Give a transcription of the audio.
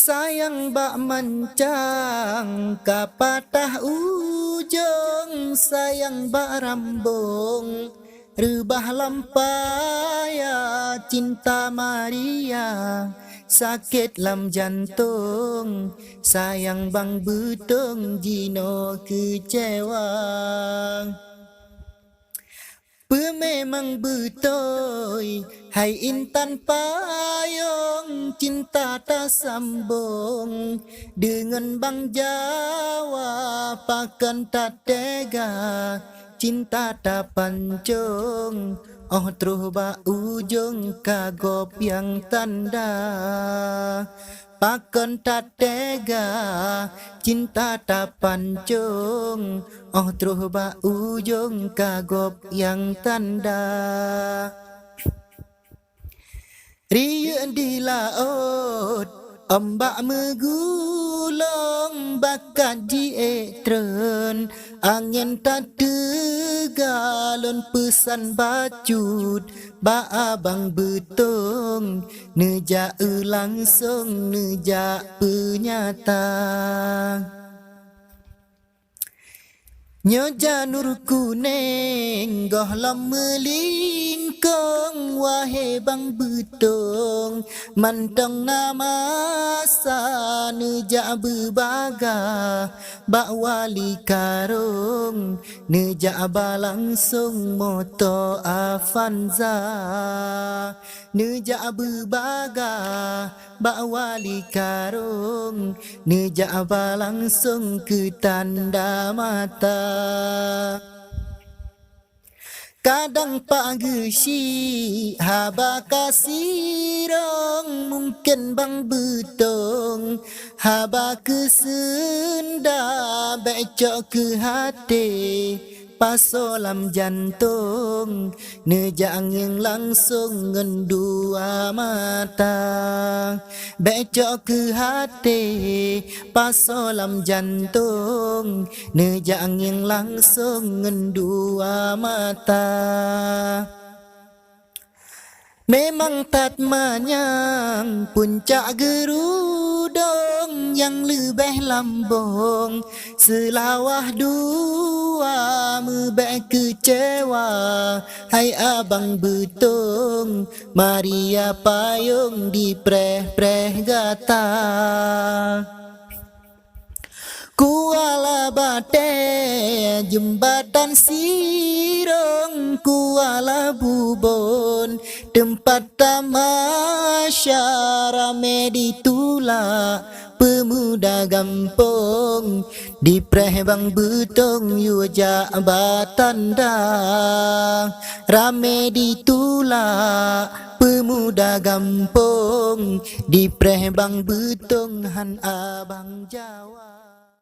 Sayang bak mancang kapatah ujung, sayang bak rambung rebah lampaya, cinta Maria sakit lam jantung, sayang bang betung jino kecewa. Memang betul, hai intan payung, cinta tak sambung dengan bang Jawa, pakan tak tega, cinta tak pancung. Oh terus ba ujung kagop yang tanda, pakan tak tega, cinta tak pancung. Oh terus ba ujung kagop yang tanda. Rian di laut, ombak megulung, bakat dietren, angin tak tegalon, pesan bacut, ba abang betung, nejak langsung, nejak penyata. Nyoja nur kuning gohlam melingkung, wahai bang betung mantong nama sa nejak berbaga, bak wali karung nejak balangsung moto Avanza, nejak berbaga bak wali karung nejak balangsung ke tanda mata. Kadang pagi si haba kasirong, mungkin bang betung haba kesenda, becok ke hati pasolam jantung, nejak angin langsung ngendua mata, becok ke hati pasolam jantung, nejak angin langsung ngendua mata. Memang tak manyang puncak gerudong yang lebih lambung, selawah dua mebek kecewa, hai abang betung Maria payung di preh-preh gata. Kuala Bate jembatan Sirong, Kuala Bubon tempat tamasya, rame ditulak pemuda gampung, di preh bang betung yuja batanda, rame ditulak pemuda gampung, di preh bang betung han abang Jawa.